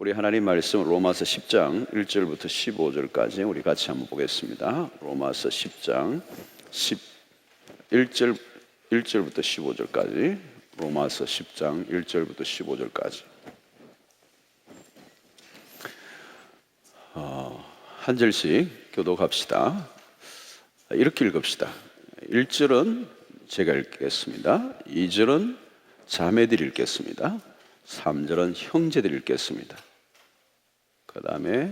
우리 하나님 말씀 로마서 10장 1절부터 15절까지 우리 같이 한번 보겠습니다. 로마서 10장 1절부터 15절까지 로마서 10장 1절부터 15절까지 한 절씩 교독합시다. 이렇게 읽읍시다. 1절은 제가 읽겠습니다. 2절은 자매들이 읽겠습니다. 3절은 형제들이 읽겠습니다. 그 다음에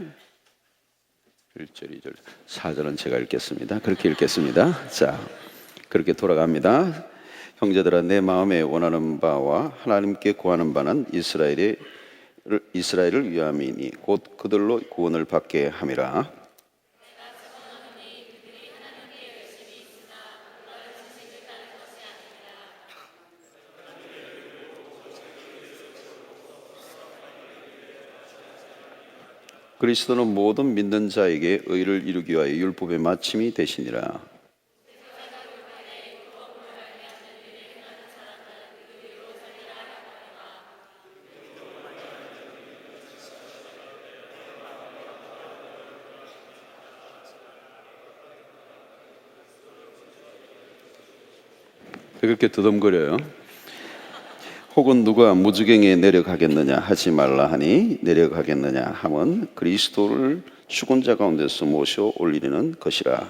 1절, 2절, 4절은 제가 읽겠습니다. 그렇게 읽겠습니다. 자, 그렇게 돌아갑니다. 형제들아, 내 마음에 원하는 바와 하나님께 구하는 바는 이스라엘을 위함이니 곧 그들로 구원을 받게 함이라. 그리스도는 모든 믿는 자에게 의를 이루기 위하여 율법의 마침이 되시니라. 그렇게 두덤거려요. 혹은 누가 무지갱에 내려가겠느냐 하지 말라 하니 내려가겠느냐 함은 그리스도를 죽은 자 가운데서 모셔 올리는 것이라.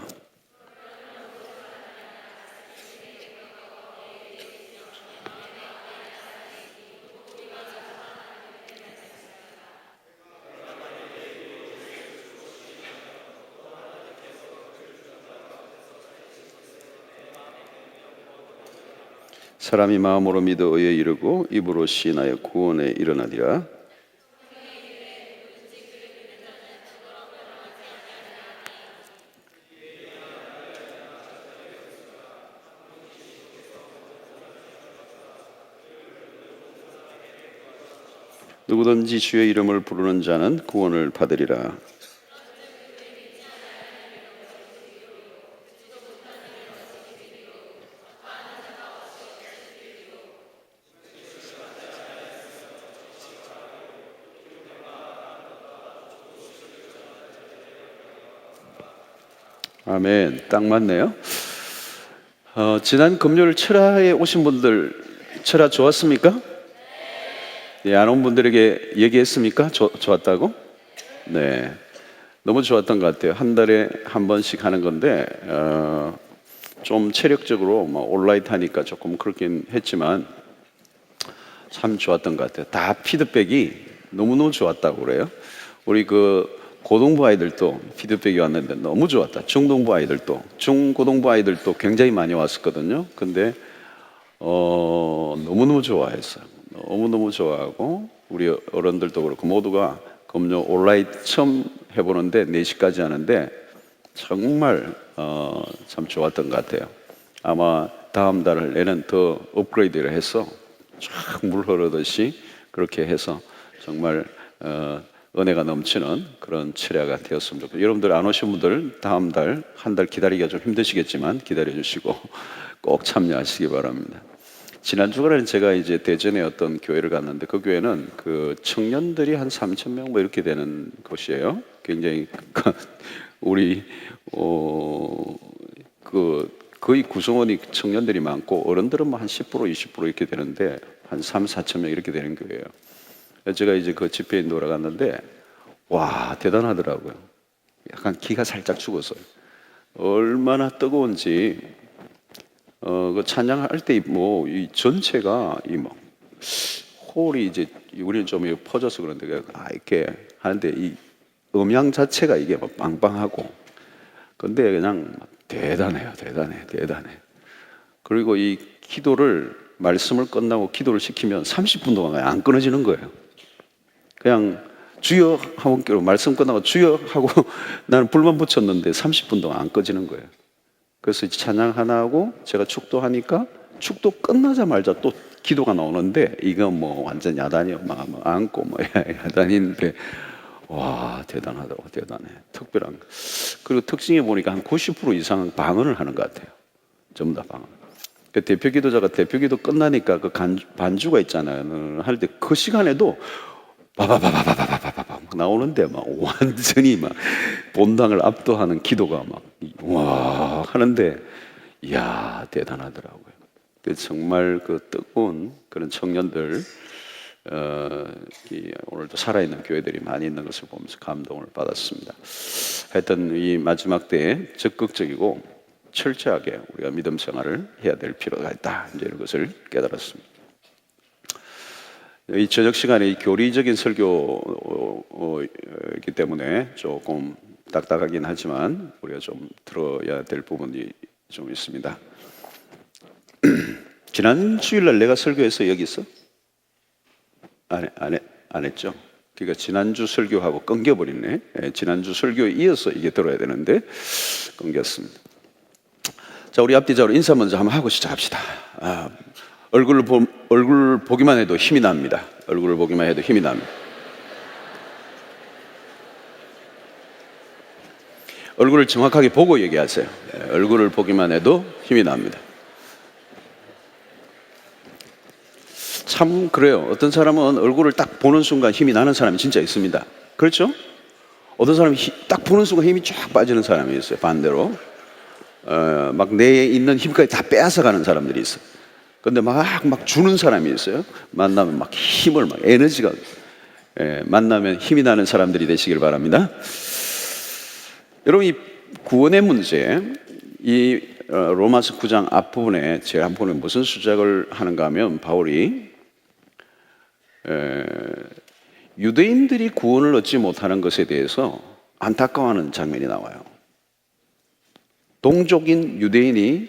사람이 마음으로 믿어 의에 이르고 입으로 시인하여 구원에 이르나니라. 누구든지 주의 이름을 부르는 자는 구원을 받으리라. 아멘. 딱 맞네요. 지난 금요일 철야에 오신 분들 철야 좋았습니까? 네, 안 온 분들에게 얘기했습니까? 좋았다고? 네, 너무 좋았던 것 같아요. 한 달에 한 번씩 하는 건데 좀 체력적으로 온라인 하니까 조금 그렇긴 했지만 참 좋았던 것 같아요. 다 피드백이 너무너무 좋았다고 그래요. 우리 고등부 아이들도 피드백이 왔는데 너무 좋았다. 중등부 아이들도, 중고등부 아이들도 굉장히 많이 왔었거든요. 근데 너무너무 좋아했어요. 너무너무 좋아하고 우리 어른들도 그렇고 모두가 금요 온라인 처음 해보는데 4시까지 하는데 정말 참 좋았던 것 같아요. 아마 다음 달 내는 더 업그레이드를 해서 쫙 물 흐르듯이 그렇게 해서 정말 은혜가 넘치는 그런 철야가 되었으면 좋겠어요. 여러분들 안 오신 분들 다음 달 한 달 기다리기가 좀 힘드시겠지만 기다려 주시고 꼭 참여하시기 바랍니다. 지난 주간에는 제가 이제 대전에 어떤 교회를 갔는데 그 교회는 그 청년들이 한 3,000명 뭐 이렇게 되는 곳이에요. 굉장히 우리 거의 구성원이 청년들이 많고 어른들은 뭐 한 10% 20% 이렇게 되는데 한 3,000-4,000명 이렇게 되는 교회예요. 제가 이제 그 집회에 놀아갔는데 와 대단하더라고요. 약간 기가 살짝 죽었어요. 얼마나 뜨거운지 그 찬양할 때 이 전체가 홀이 이제 우리는 좀 퍼져서 그런데 이렇게 하는데 이 음향 자체가 이게 막 빵빵하고 근데 그냥 대단해. 그리고 이 기도를 말씀을 끝나고 기도를 시키면 30분 동안 안 끊어지는 거예요. 그냥 주여 하고 말씀 끝나고 주여 하고 나는 불만 붙였는데 30분 동안 안 꺼지는 거예요. 그래서 찬양 하나 하고 제가 축도하니까 축도 끝나자마자 또 기도가 나오는데 이거 완전 야단이요. 안고 야단인데 와 대단하더라고. 대단해. 특별한. 그리고 특징에 보니까 한 90% 이상은 방언을 하는 것 같아요. 전부 다 방언. 그 대표 기도자가 대표 기도 끝나니까 그 반주가 있잖아요. 할 때 그 시간에도 바바바바바바바바 막 나오는데 막 완전히 막 본당을 압도하는 기도가 막 와 하는데 이야 대단하더라고요. 정말 그 뜨거운 그런 청년들 오늘도 살아있는 교회들이 많이 있는 것을 보면서 감동을 받았습니다. 하여튼 이 마지막 때에 적극적이고 철저하게 우리가 믿음 생활을 해야 될 필요가 있다. 이제 이런 것을 깨달았습니다. 이 저녁 시간에 이 교리적인 설교이기 때문에 조금 딱딱하긴 하지만 우리가 좀 들어야 될 부분이 좀 있습니다. 지난 주일날 내가 설교해서 여기 있어? 안 했죠? 그러니까 지난주 설교하고 끊겨버리네. 지난주 설교에 이어서 이게 들어야 되는데 끊겼습니다. 자, 우리 앞뒤자로 인사 먼저 한번 하고 시작합시다. 얼굴 보기만 해도 힘이 납니다. 얼굴을 보기만 해도 힘이 납니다. 얼굴을 정확하게 보고 얘기하세요. 얼굴을 보기만 해도 힘이 납니다. 참 그래요. 어떤 사람은 얼굴을 딱 보는 순간 힘이 나는 사람이 진짜 있습니다. 그렇죠? 어떤 사람이 딱 보는 순간 힘이 쫙 빠지는 사람이 있어요. 반대로 막 내에 있는 힘까지 다 빼앗아가는 사람들이 있어요. 근데 막 주는 사람이 있어요. 만나면 막 힘을 막 에너지가 만나면 힘이 나는 사람들이 되시길 바랍니다. 여러분 이 구원의 문제 이 로마서 9장 앞부분에 제가 한 번에 무슨 수작을 하는가 하면 바울이 유대인들이 구원을 얻지 못하는 것에 대해서 안타까워하는 장면이 나와요. 동족인 유대인이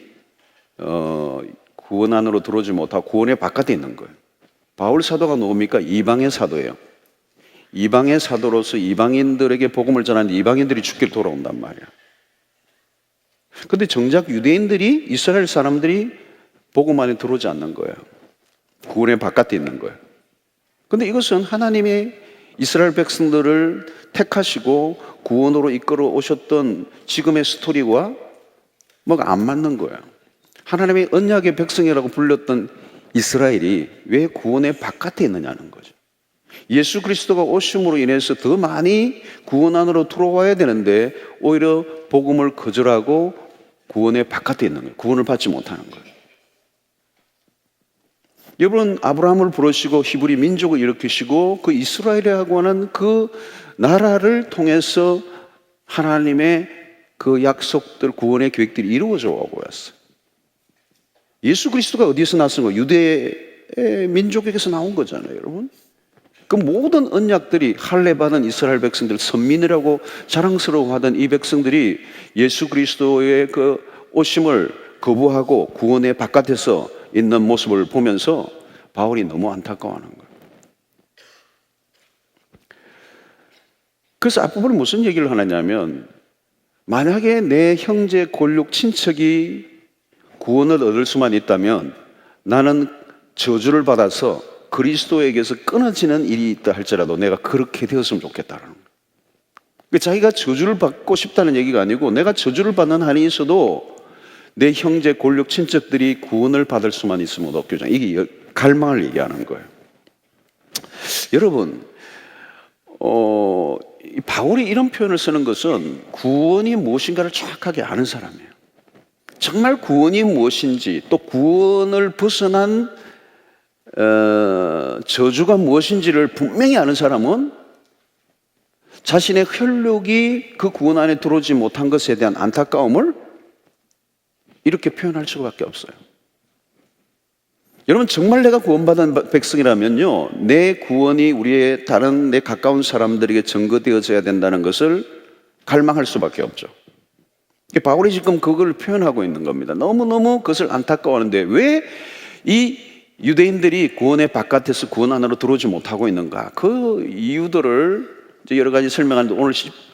구원 안으로 들어오지 못하고 구원의 바깥에 있는 거예요. 바울 사도가 누굽니까? 이방의 사도예요. 이방의 사도로서 이방인들에게 복음을 전하는데 이방인들이 죽기를 돌아온단 말이야. 근데 정작 유대인들이 이스라엘 사람들이 복음 안에 들어오지 않는 거예요. 구원의 바깥에 있는 거예요. 근데 이것은 하나님이 이스라엘 백성들을 택하시고 구원으로 이끌어 오셨던 지금의 스토리와 뭐가 안 맞는 거예요. 하나님의 언약의 백성이라고 불렸던 이스라엘이 왜 구원의 바깥에 있느냐는 거죠. 예수 그리스도가 오심으로 인해서 더 많이 구원 안으로 들어와야 되는데 오히려 복음을 거절하고 구원의 바깥에 있는 거예요. 구원을 받지 못하는 거예요. 여러분 아브라함을 부르시고 히브리 민족을 일으키시고 그 이스라엘이라고 하는 그 나라를 통해서 하나님의 그 약속들 구원의 계획들이 이루어져 오고 있어요. 예수 그리스도가 어디서 나선 거예요? 유대 민족에게서 나온 거잖아요, 여러분. 그 모든 언약들이 할례 받은 이스라엘 백성들 선민이라고 자랑스러워하던 이 백성들이 예수 그리스도의 그 오심을 거부하고 구원의 바깥에서 있는 모습을 보면서 바울이 너무 안타까워하는 거예요. 그래서 앞부분에 무슨 얘기를 하느냐면 만약에 내 형제 골육 친척이 구원을 얻을 수만 있다면 나는 저주를 받아서 그리스도에게서 끊어지는 일이 있다 할지라도 내가 그렇게 되었으면 좋겠다는 거예요. 자기가 저주를 받고 싶다는 얘기가 아니고 내가 저주를 받는 한이 있어도 내 형제 골육 친척들이 구원을 받을 수만 있으면 어떻게 이게 갈망을 얘기하는 거예요. 여러분 바울이 이런 표현을 쓰는 것은 구원이 무엇인가를 정확하게 아는 사람이에요. 정말 구원이 무엇인지 또 구원을 벗어난 저주가 무엇인지를 분명히 아는 사람은 자신의 혈육이 그 구원 안에 들어오지 못한 것에 대한 안타까움을 이렇게 표현할 수밖에 없어요. 여러분 정말 내가 구원받은 백성이라면요 내 구원이 우리의 다른 내 가까운 사람들에게 증거되어져야 된다는 것을 갈망할 수밖에 없죠. 바울이 지금 그걸 표현하고 있는 겁니다. 너무너무 그것을 안타까워하는데 왜 이 유대인들이 구원의 바깥에서 구원 안으로 들어오지 못하고 있는가? 그 이유들을 여러 가지 설명하는데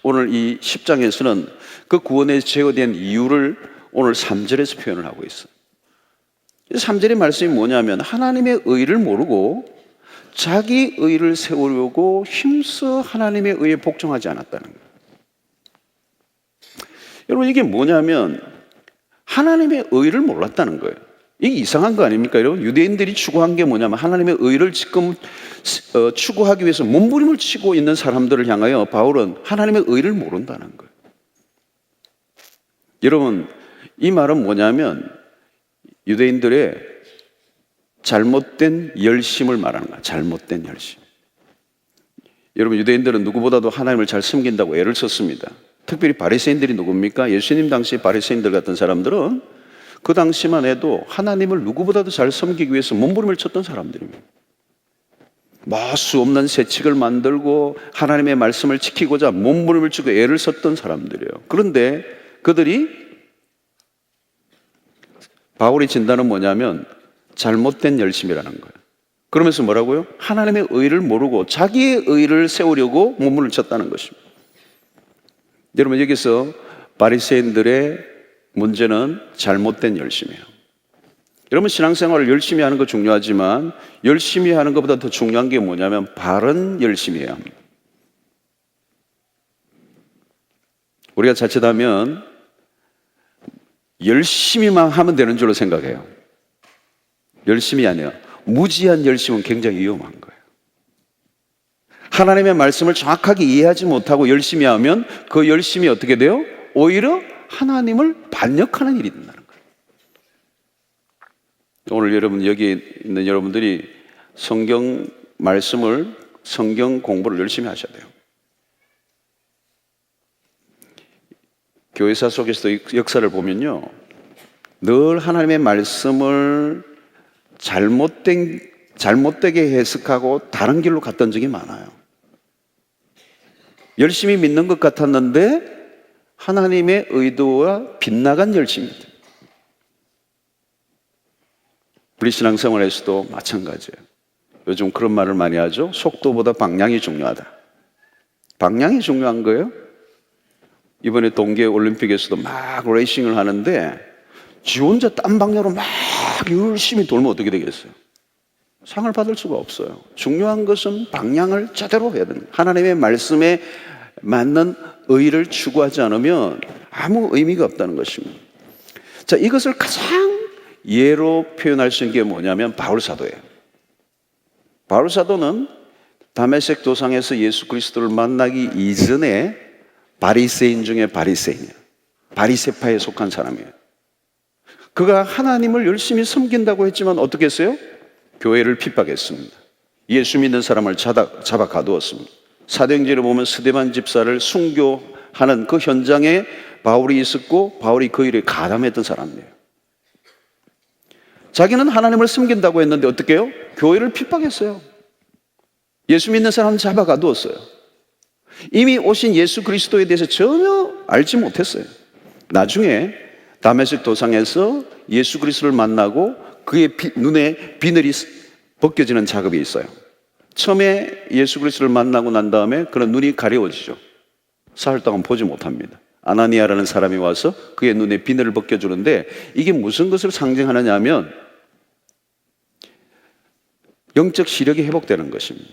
오늘 이 10장에서는 그 구원에 제어된 이유를 오늘 3절에서 표현을 하고 있어요. 3절의 말씀이 뭐냐면 하나님의 의를 모르고 자기 의를 세우려고 힘써 하나님의 의에 복종하지 않았다는 거예요. 여러분 이게 뭐냐면 하나님의 의를 몰랐다는 거예요. 이게 이상한 거 아닙니까, 여러분? 유대인들이 추구한 게 뭐냐면 하나님의 의를 지금 추구하기 위해서 몸부림을 치고 있는 사람들을 향하여 바울은 하나님의 의를 모른다는 거예요. 여러분, 이 말은 뭐냐면 유대인들의 잘못된 열심을 말하는 거야. 잘못된 열심. 여러분, 유대인들은 누구보다도 하나님을 잘 섬긴다고 애를 썼습니다. 특별히 바리새인들이 누굽니까? 예수님 당시 바리새인들 같은 사람들은 그 당시만 해도 하나님을 누구보다도 잘 섬기기 위해서 몸부림을 쳤던 사람들입니다. 마수 없는 세칙을 만들고 하나님의 말씀을 지키고자 몸부림을 치고 애를 썼던 사람들이에요. 그런데 그들이 바울이 진단은 뭐냐면 잘못된 열심이라는 거예요. 그러면서 뭐라고요? 하나님의 의를 모르고 자기의 의를 세우려고 몸부림을 쳤다는 것입니다. 여러분, 여기서 바리새인들의 문제는 잘못된 열심이에요. 여러분, 신앙생활을 열심히 하는 거 중요하지만 열심히 하는 것보다 더 중요한 게 뭐냐면 바른 열심이에요. 우리가 자칫하면 열심히만 하면 되는 줄로 생각해요. 열심히 아니에요. 무지한 열심은 굉장히 위험한 거예요. 하나님의 말씀을 정확하게 이해하지 못하고 열심히 하면 그 열심이 어떻게 돼요? 오히려 하나님을 반역하는 일이 된다는 거예요. 오늘 여러분, 여기 있는 여러분들이 성경 말씀을, 성경 공부를 열심히 하셔야 돼요. 교회사 속에서도 역사를 보면요, 늘 하나님의 말씀을 잘못되게 해석하고 다른 길로 갔던 적이 많아요. 열심히 믿는 것 같았는데 하나님의 의도와 빗나간 열심입니다. 우리 신앙생활에서도 마찬가지예요. 요즘 그런 말을 많이 하죠. 속도보다 방향이 중요하다. 방향이 중요한 거예요. 이번에 동계올림픽에서도 막 레이싱을 하는데 지 혼자 딴 방향으로 막 열심히 돌면 어떻게 되겠어요? 상을 받을 수가 없어요. 중요한 것은 방향을 제대로 해야 됩니다. 하나님의 말씀에 맞는 의를 추구하지 않으면 아무 의미가 없다는 것입니다. 자, 이것을 가장 예로 표현할 수 있는 게 뭐냐면 바울 사도예요. 바울 사도는 다메섹 도상에서 예수 그리스도를 만나기 이전에 바리새인 중에 바리새인이에요. 바리새파에 속한 사람이에요. 그가 하나님을 열심히 섬긴다고 했지만 어떻게 했어요? 교회를 핍박했습니다. 예수 믿는 사람을 잡아 가두었습니다. 사도행전에 보면 스데반 집사를 순교하는 그 현장에 바울이 있었고 바울이 그 일에 가담했던 사람이에요. 자기는 하나님을 섬긴다고 했는데 어떻게 해요? 교회를 핍박했어요. 예수 믿는 사람을 잡아 가두었어요. 이미 오신 예수 그리스도에 대해서 전혀 알지 못했어요. 나중에 다메섹 도상에서 예수 그리스도를 만나고 그의 눈에 비늘이 벗겨지는 작업이 있어요. 처음에 예수 그리스도를 만나고 난 다음에 그런 눈이 가려워지죠. 사흘 동안 보지 못합니다. 아나니아라는 사람이 와서 그의 눈에 비늘을 벗겨주는데 이게 무슨 것을 상징하느냐 하면 영적 시력이 회복되는 것입니다.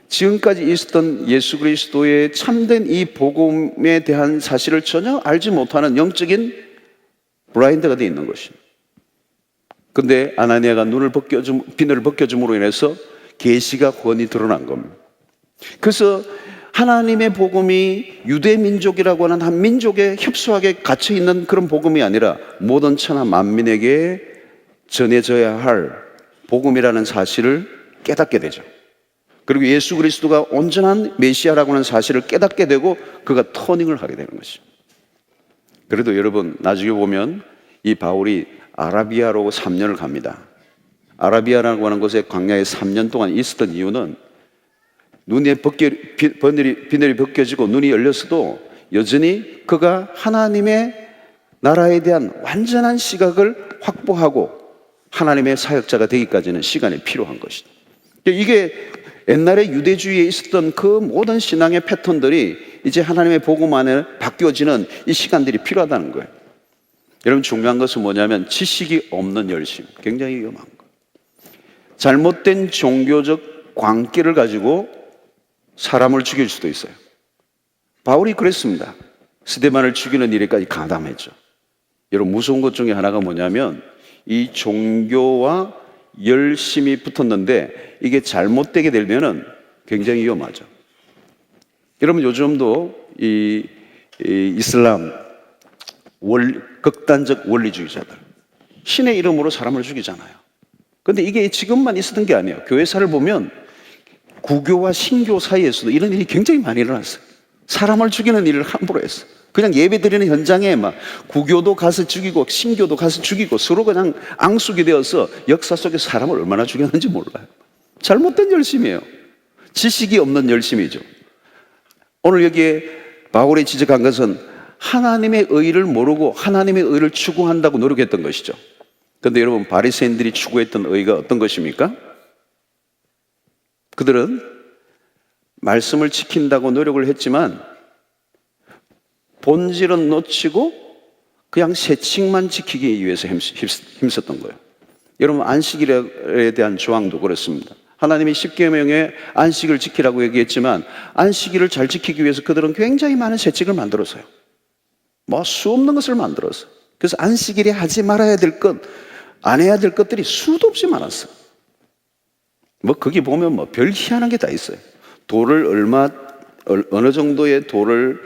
지금까지 있었던 예수 그리스도의 참된 이 복음에 대한 사실을 전혀 알지 못하는 영적인 블라인드가 되어 있는 것입니다. 근데 아나니아가 비늘을 벗겨줌으로 인해서 계시가 훤히 드러난 겁니다. 그래서 하나님의 복음이 유대 민족이라고 하는 한 민족에 협소하게 갇혀 있는 그런 복음이 아니라 모든 천하 만민에게 전해져야 할 복음이라는 사실을 깨닫게 되죠. 그리고 예수 그리스도가 온전한 메시아라고 하는 사실을 깨닫게 되고 그가 터닝을 하게 되는 것입니다. 그래도 여러분, 나중에 보면 이 바울이 아라비아로 3년을 갑니다. 아라비아라고 하는 곳에 광야에 3년 동안 있었던 이유는 눈에 비늘이 벗겨지고 눈이 열렸어도 여전히 그가 하나님의 나라에 대한 완전한 시각을 확보하고 하나님의 사역자가 되기까지는 시간이 필요한 것이다. 이게 옛날에 유대주의에 있었던 그 모든 신앙의 패턴들이 이제 하나님의 복음 안에 바뀌어지는 이 시간들이 필요하다는 거예요. 여러분, 중요한 것은 뭐냐면 지식이 없는 열심, 굉장히 위험한 거예요. 잘못된 종교적 광기를 가지고 사람을 죽일 수도 있어요. 바울이 그랬습니다. 스데반을 죽이는 일에까지 가담했죠. 여러분, 무서운 것 중에 하나가 뭐냐면 이 종교와 열심이 붙었는데 이게 잘못되게 되면은 굉장히 위험하죠. 여러분 요즘도 이 이슬람 극단적 원리주의자들 신의 이름으로 사람을 죽이잖아요. 그런데 이게 지금만 있었던 게 아니에요. 교회사를 보면 구교와 신교 사이에서도 이런 일이 굉장히 많이 일어났어요. 사람을 죽이는 일을 함부로 했어요. 그냥 예배 드리는 현장에 막 구교도 가서 죽이고 신교도 가서 죽이고 서로 그냥 앙숙이 되어서 역사 속에 사람을 얼마나 죽였는지 몰라요. 잘못된 열심이에요. 지식이 없는 열심이죠. 오늘 여기에 바울이 지적한 것은 하나님의 의를 모르고 하나님의 의를 추구한다고 노력했던 것이죠. 그런데 여러분 바리새인들이 추구했던 의가 어떤 것입니까? 그들은 말씀을 지킨다고 노력을 했지만 본질은 놓치고 그냥 세칙만 지키기 위해서 힘썼던 거예요. 여러분 안식일에 대한 조항도 그렇습니다. 하나님이 십계명에 안식을 지키라고 얘기했지만 안식일을 잘 지키기 위해서 그들은 굉장히 많은 세칙을 만들었어요. 뭐 수 없는 것을 만들었어요. 그래서 안식일에 하지 말아야 될 것, 안 해야 될 것들이 수도 없이 많았어요. 뭐 거기 보면 뭐 별 희한한 게 다 있어요. 돌을 어느 정도의 돌을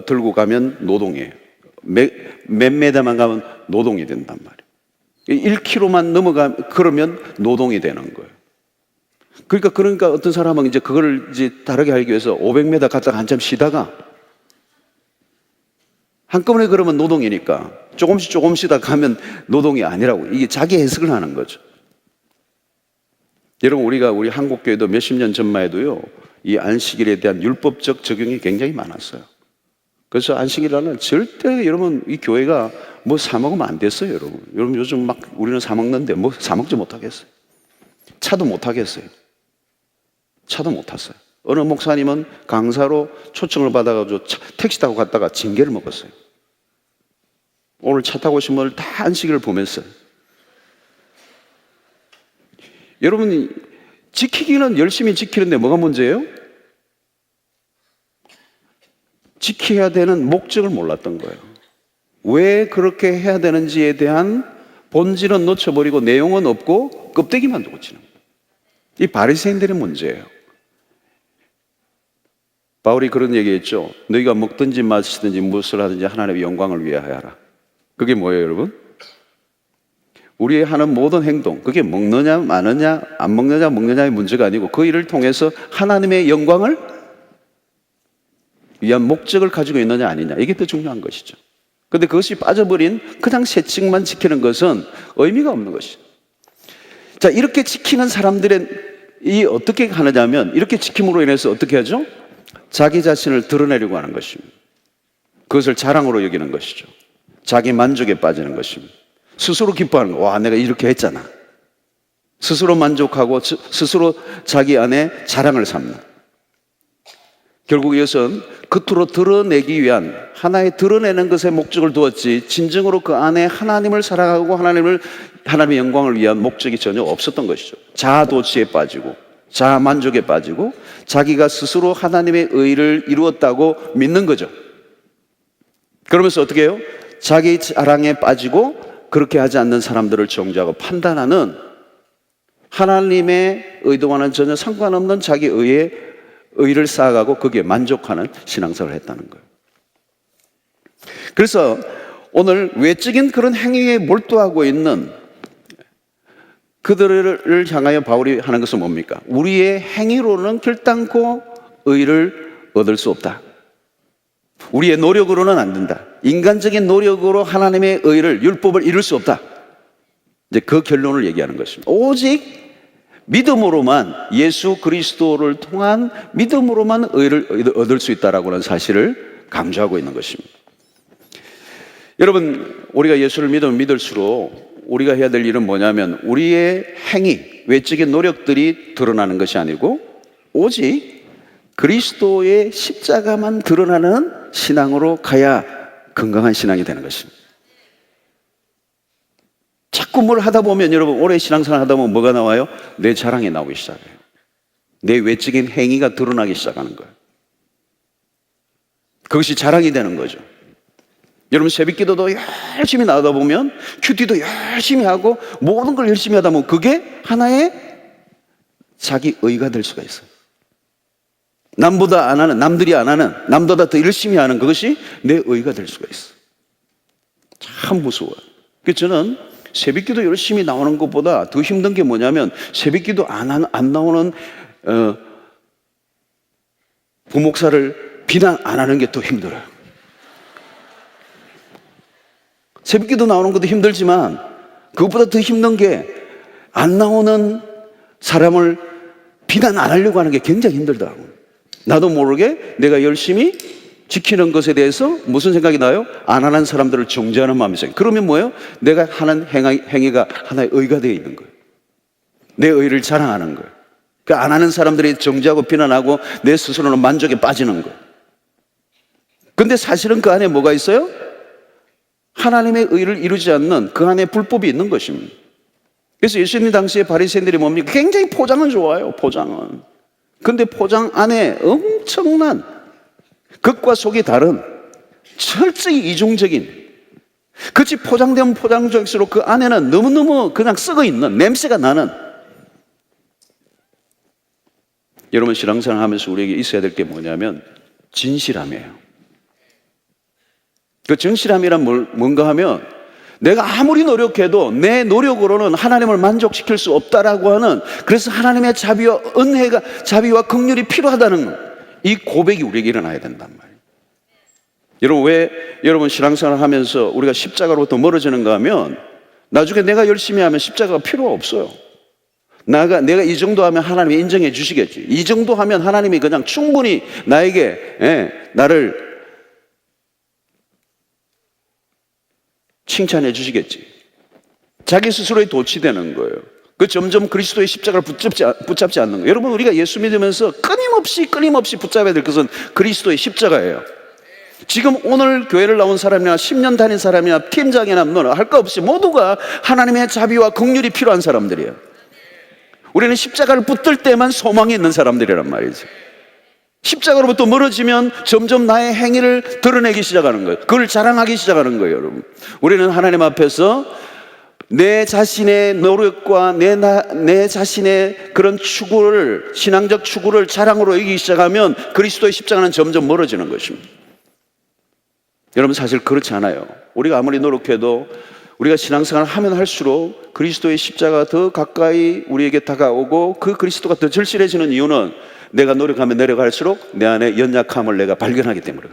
들고 가면 노동이에요. 몇 메다만 가면 노동이 된단 말이에요. 1km만 그러면 노동이 되는 거예요. 그러니까 어떤 사람은 이제 그걸 이제 다르게 하기 위해서 500m 갔다가 한참 쉬다가 한꺼번에 그러면 노동이니까 조금씩 가면 노동이 아니라고 이게 자기 해석을 하는 거죠. 여러분 우리 한국교회도 몇십 년 전만 해도요 이 안식일에 대한 율법적 적용이 굉장히 많았어요. 그래서 안식일날은 절대 여러분 이 교회가 뭐 사 먹으면 안 됐어요. 여러분 요즘 막 우리는 사 먹는데 뭐 사 먹지 못하겠어요. 차도 못하겠어요. 차도 못 탔어요. 어느 목사님은 강사로 초청을 받아가지고 택시 타고 갔다가 징계를 먹었어요. 오늘 차 타고 오신 분들 다 안식일을 보면서 여러분이 지키기는 열심히 지키는데 뭐가 문제예요? 지켜야 되는 목적을 몰랐던 거예요. 왜 그렇게 해야 되는지에 대한 본질은 놓쳐버리고 내용은 없고 껍데기만 두고 치는 거예요. 이 바리새인들의 문제예요. 바울이 그런 얘기했죠. 너희가 먹든지 마시든지 무엇을 하든지 하나님의 영광을 위하여 하라. 그게 뭐예요, 여러분? 우리의 하는 모든 행동, 그게 먹느냐 마느냐 안 먹느냐의 문제가 아니고 그 일을 통해서 하나님의 영광을 위한 목적을 가지고 있느냐 아니냐, 이게 더 중요한 것이죠. 그런데 그것이 빠져버린 그냥 세칙만 지키는 것은 의미가 없는 것이죠. 자, 이렇게 지키는 사람들이 어떻게 하느냐면 이렇게 지킴으로 인해서 어떻게 하죠? 자기 자신을 드러내려고 하는 것입니다. 그것을 자랑으로 여기는 것이죠. 자기 만족에 빠지는 것입니다. 스스로 기뻐하는 거. 와, 내가 이렇게 했잖아. 스스로 만족하고 스스로 자기 안에 자랑을 삼는. 결국 이것은 겉으로 드러내기 위한 하나의 드러내는 것에 목적을 두었지 진정으로 그 안에 하나님을 사랑하고 하나님의 영광을 위한 목적이 전혀 없었던 것이죠. 자아도취에 빠지고 자아만족에 빠지고 자기가 스스로 하나님의 의를 이루었다고 믿는 거죠. 그러면서 어떻게 해요? 자기 자랑에 빠지고 그렇게 하지 않는 사람들을 정죄하고 판단하는 하나님의 의도와는 전혀 상관없는 자기 의를 쌓아가고 거기에 만족하는 신앙생활을 했다는 거예요. 그래서 오늘 외적인 그런 행위에 몰두하고 있는 그들을 향하여 바울이 하는 것은 뭡니까? 우리의 행위로는 결단코 의를 얻을 수 없다. 우리의 노력으로는 안 된다. 인간적인 노력으로 하나님의 의를, 율법을 이룰 수 없다. 이제 그 결론을 얘기하는 것입니다. 오직 믿음으로만, 예수 그리스도를 통한 믿음으로만 의를 얻을 수 있다라고 하는 사실을 강조하고 있는 것입니다. 여러분, 우리가 예수를 믿으면 믿을수록 우리가 해야 될 일은 뭐냐면 우리의 행위, 외적인 노력들이 드러나는 것이 아니고 오직 그리스도의 십자가만 드러나는 신앙으로 가야 건강한 신앙이 되는 것입니다. 자꾸 뭘 하다 보면 여러분 오래 신앙생활 하다 보면 뭐가 나와요? 내 자랑이 나오기 시작해요. 내 외적인 행위가 드러나기 시작하는 거예요. 그것이 자랑이 되는 거죠. 여러분 새벽 기도도 열심히 나가다 보면 큐티도 열심히 하고 모든 걸 열심히 하다 보면 그게 하나의 자기 의가 될 수가 있어요. 남보다 안 하는, 남들이 안 하는, 남보다 더 열심히 하는 그것이 내 의가 될 수가 있어요. 참 무서워요. 그래서 저는 새벽 기도 열심히 나오는 것보다 더 힘든 게 뭐냐면 새벽 기도 안 나오는 부목사를 비난 안 하는 게 더 힘들어요. 새벽 기도 나오는 것도 힘들지만 그것보다 더 힘든 게 안 나오는 사람을 비난 안 하려고 하는 게 굉장히 힘들더라고요. 나도 모르게 내가 열심히 지키는 것에 대해서 무슨 생각이 나요? 안 하는 사람들을 정죄하는 마음이 생겨요. 그러면 뭐예요? 내가 하는 행위가 하나의 의가 되어 있는 거예요. 내 의를 자랑하는 거예요. 그러니까 안 하는 사람들이 정죄하고 비난하고 내 스스로는 만족에 빠지는 거예요. 근데 사실은 그 안에 뭐가 있어요? 하나님의 의를 이루지 않는 그 안에 불법이 있는 것입니다. 그래서 예수님 당시에 바리새인들이 뭡니까? 굉장히 포장은 좋아요. 포장은. 근데 포장 안에 엄청난 겉과 속이 다른 철저히 이중적인, 그치 포장되면 포장적일수록 그 안에는 너무너무 그냥 썩어 있는 냄새가 나는. 여러분 신앙생활 하면서 우리에게 있어야 될 게 뭐냐면 진실함이에요. 그 진실함이란 뭔가 하면 내가 아무리 노력해도 내 노력으로는 하나님을 만족시킬 수 없다라고 하는, 그래서 하나님의 자비와 은혜가, 자비와 긍휼이 필요하다는 이 고백이 우리에게 일어나야 된단 말이에요. 여러분 왜 여러분 신앙생활을 하면서 우리가 십자가로부터 멀어지는가 하면 나중에 내가 열심히 하면 십자가가 필요 없어요. 내가 이 정도 하면 하나님이 인정해 주시겠지. 이 정도 하면 하나님이 그냥 충분히 나에게 나를 칭찬해 주시겠지. 자기 스스로에 도취되는 거예요. 그 점점 그리스도의 십자가를 붙잡지 않는 거예요. 여러분 우리가 예수 믿으면서 끊임없이 붙잡아야 될 것은 그리스도의 십자가예요. 지금 오늘 교회를 나온 사람이나 10년 다닌 사람이나 팀장이나 할 거 없이 모두가 하나님의 자비와 긍휼이 필요한 사람들이에요. 우리는 십자가를 붙들 때만 소망이 있는 사람들이란 말이죠. 십자가로부터 멀어지면 점점 나의 행위를 드러내기 시작하는 거예요. 그걸 자랑하기 시작하는 거예요, 여러분. 우리는 하나님 앞에서 내 자신의 노력과 내 자신의 그런 추구를, 신앙적 추구를 자랑으로 여기기 시작하면 그리스도의 십자가는 점점 멀어지는 것입니다. 여러분 사실 그렇지 않아요. 우리가 아무리 노력해도 우리가 신앙생활을 하면 할수록 그리스도의 십자가가 더 가까이 우리에게 다가오고 그 그리스도가 더 절실해지는 이유는 내가 노력하면 내려갈수록 내 안에 연약함을 내가 발견하기 때문에.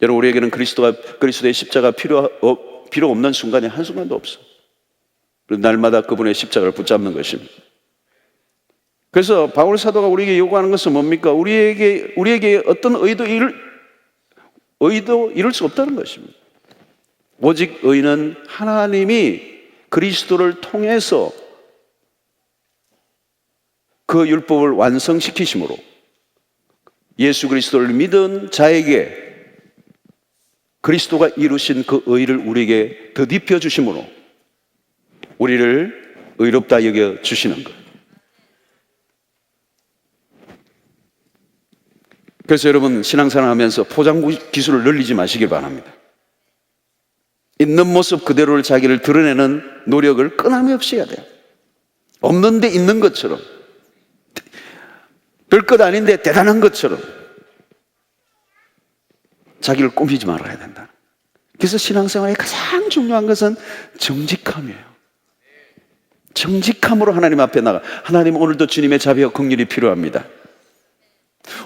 여러분 우리에게는 그리스도의 십자가 필요 없는 순간이 한순간도 없어. 날마다 그분의 십자가를 붙잡는 것입니다. 그래서 바울 사도가 우리에게 요구하는 것은 뭡니까? 우리에게 어떤 의도 이룰 수 없다는 것입니다. 오직 의는 하나님이 그리스도를 통해서 그 율법을 완성시키심으로 예수 그리스도를 믿은 자에게 그리스도가 이루신 그 의를 우리에게 덧입혀 주심으로 우리를 의롭다 여겨 주시는 것. 그래서 여러분 신앙생활 하면서 포장 기술을 늘리지 마시길 바랍니다. 있는 모습 그대로를 자기를 드러내는 노력을 끊임없이 해야 돼요. 없는데 있는 것처럼, 별것 아닌데 대단한 것처럼 자기를 꾸미지 말아야 된다. 그래서 신앙생활의 가장 중요한 것은 정직함이에요. 정직함으로 하나님 앞에 나가. 하나님 오늘도 주님의 자비와 긍휼이 필요합니다.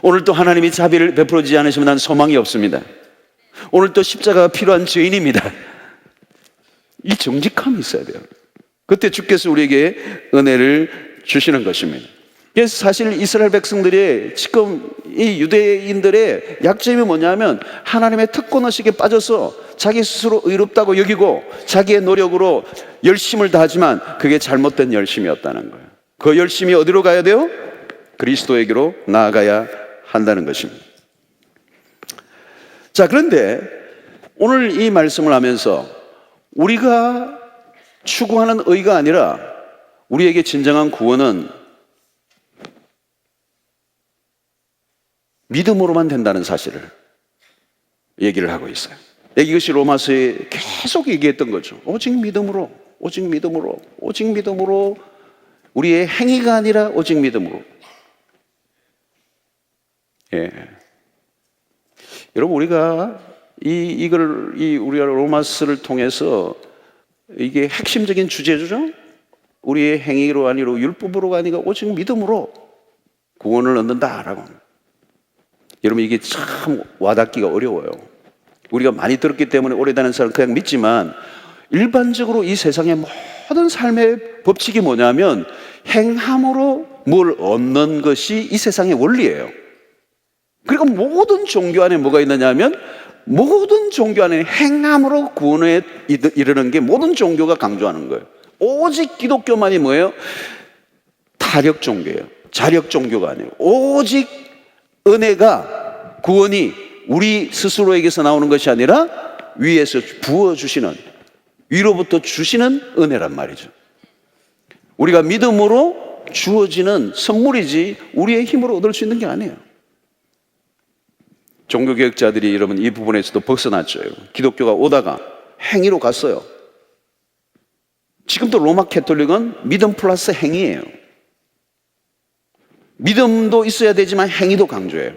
오늘도 하나님이 자비를 베풀어주지 않으시면 난 소망이 없습니다. 오늘도 십자가가 필요한 죄인입니다. 이 정직함이 있어야 돼요. 그때 주께서 우리에게 은혜를 주시는 것입니다. 그래서 사실 이스라엘 백성들이 지금 이 유대인들의 약점이 뭐냐면 하나님의 특권의식에 빠져서 자기 스스로 의롭다고 여기고 자기의 노력으로 열심을 다하지만 그게 잘못된 열심이었다는 거예요. 그 열심이 어디로 가야 돼요? 그리스도에게로 나아가야 한다는 것입니다. 자, 그런데 오늘 이 말씀을 하면서 우리가 추구하는 의가 아니라 우리에게 진정한 구원은 믿음으로만 된다는 사실을 얘기를 하고 있어요. 이것이 로마서에 계속 얘기했던 거죠. 오직 믿음으로, 오직 믿음으로, 오직 믿음으로, 우리의 행위가 아니라 오직 믿음으로. 예. 여러분, 우리가 우리가 로마서를 통해서 이게 핵심적인 주제죠. 우리의 행위로 아니로 율법으로가 아니라 오직 믿음으로 구원을 얻는다라고. 여러분, 이게 참 와닿기가 어려워요. 우리가 많이 들었기 때문에 오래 다니는 사람은 그냥 믿지만, 일반적으로 이 세상의 모든 삶의 법칙이 뭐냐면 행함으로 뭘 얻는 것이 이 세상의 원리예요. 그러니까 모든 종교 안에 뭐가 있느냐 하면, 모든 종교 안에 행함으로 구원에 이르는 게 모든 종교가 강조하는 거예요. 오직 기독교만이 뭐예요? 타력 종교예요. 자력 종교가 아니에요. 오직 은혜가, 구원이 우리 스스로에게서 나오는 것이 아니라 위에서 부어주시는, 위로부터 주시는 은혜란 말이죠. 우리가 믿음으로 주어지는 선물이지 우리의 힘으로 얻을 수 있는 게 아니에요. 종교개혁자들이 여러분 이 부분에서도 벗어났죠. 기독교가 오다가 행위로 갔어요. 지금도 로마 캐톨릭은 믿음 플러스 행위예요. 믿음도 있어야 되지만 행위도 강조해요.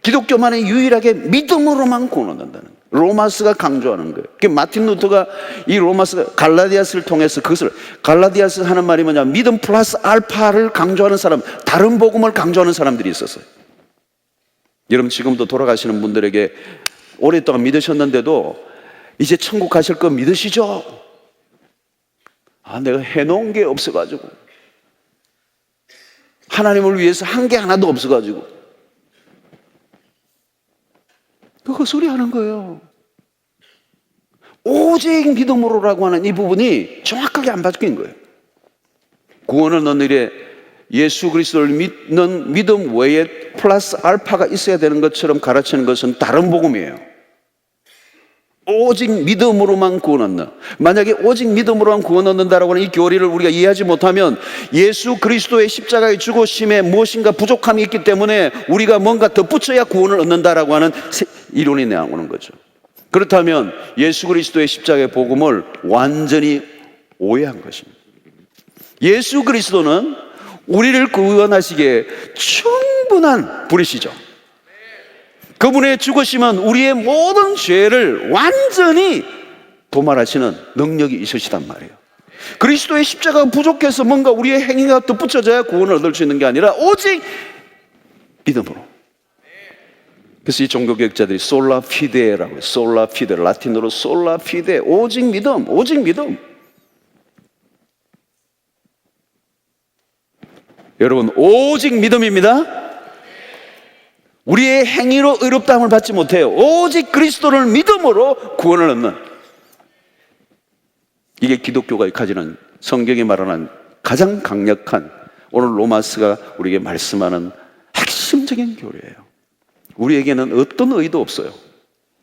기독교만이 유일하게 믿음으로만 구원 얻는다는 거예요. 로마서가 강조하는 거예요. 마틴 루터가 이 로마서 갈라디아서를 통해서 그것을, 갈라디아서 하는 말이 뭐냐, 믿음 플러스 알파를 강조하는 사람, 다른 복음을 강조하는 사람들이 있었어요. 여러분, 지금도 돌아가시는 분들에게 오랫동안 믿으셨는데도 이제 천국 가실 거 믿으시죠? 내가 해놓은 게 없어가지고, 하나님을 위해서 한 게 하나도 없어가지고. 그 헛소리 하는 거예요. 오직 믿음으로라고 하는 이 부분이 정확하게 안 바뀐 거예요. 구원을 얻는 일에 예수 그리스도를 믿는 믿음 외에 플러스 알파가 있어야 되는 것처럼 가르치는 것은 다른 복음이에요. 오직 믿음으로만 구원 얻는, 만약에 오직 믿음으로만 구원 얻는다라고 하는 이 교리를 우리가 이해하지 못하면 예수 그리스도의 십자가의 죽으심에 무엇인가 부족함이 있기 때문에 우리가 뭔가 덧붙여야 구원을 얻는다라고 하는 이론이 나오는 거죠. 그렇다면 예수 그리스도의 십자가의 복음을 완전히 오해한 것입니다. 예수 그리스도는 우리를 구원하시기에 충분한 분이시죠. 그분의 죽으심은 우리의 모든 죄를 완전히 도말하시는 능력이 있으시단 말이에요. 그리스도의 십자가가 부족해서 뭔가 우리의 행위가 덧붙여져야 구원을 얻을 수 있는 게 아니라 오직 믿음으로. 그래서 이 종교개혁자들이 솔라 피데라고 해요. 솔라 피데, 라틴어로 솔라 피데, 오직 믿음, 오직 믿음. 여러분, 오직 믿음입니다. 우리의 행위로 의롭다함을 받지 못해요. 오직 그리스도를 믿음으로 구원을 얻는, 이게 기독교가 가지는, 성경이 말하는 가장 강력한, 오늘 로마서가 우리에게 말씀하는 핵심적인 교리예요. 우리에게는 어떤 의도 없어요.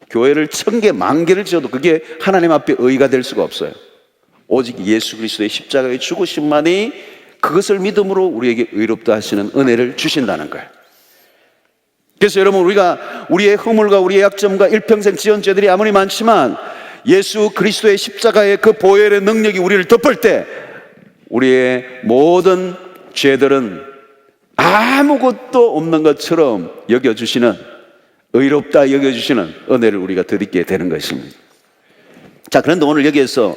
교회를 1000개, 10,000개를 지어도 그게 하나님 앞에 의가 될 수가 없어요. 오직 예수 그리스도의 십자가의 죽으심만이 그것을 믿음으로 우리에게 의롭다 하시는 은혜를 주신다는 거예요. 그래서 여러분, 우리가 우리의 허물과 우리의 약점과 일평생 지은 죄들이 아무리 많지만 예수 그리스도의 십자가의 그 보혈의 능력이 우리를 덮을 때 우리의 모든 죄들은 아무것도 없는 것처럼 여겨주시는, 의롭다 여겨주시는 은혜를 우리가 드리게 되는 것입니다. 자, 그런데 오늘 여기에서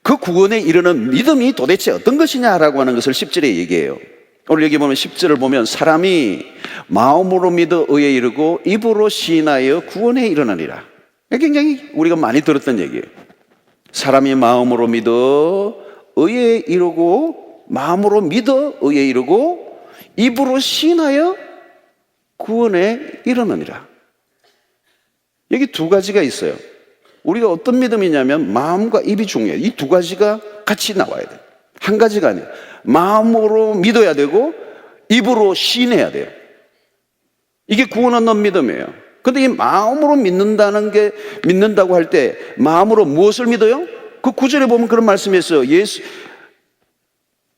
그 구원에 이르는 믿음이 도대체 어떤 것이냐라고 하는 것을 10절에 얘기해요. 오늘 여기 보면 10절을 보면 사람이 마음으로 믿어 의에 이르고 입으로 시인하여 구원에 이르느니라. 굉장히 우리가 많이 들었던 얘기예요. 사람이 마음으로 믿어 의에 이르고, 마음으로 믿어 의에 이르고 입으로 시인하여 구원에 이르느니라. 여기 두 가지가 있어요. 우리가 어떤 믿음이냐면 마음과 입이 중요해요. 이 두 가지가 같이 나와야 돼요. 한 가지가 아니에요. 마음으로 믿어야 되고 입으로 시인해야 돼요. 이게 구원 얻는 믿음이에요. 근데 이 마음으로 믿는다고 할 때 마음으로 무엇을 믿어요? 그 9절에 보면 그런 말씀이 있어요.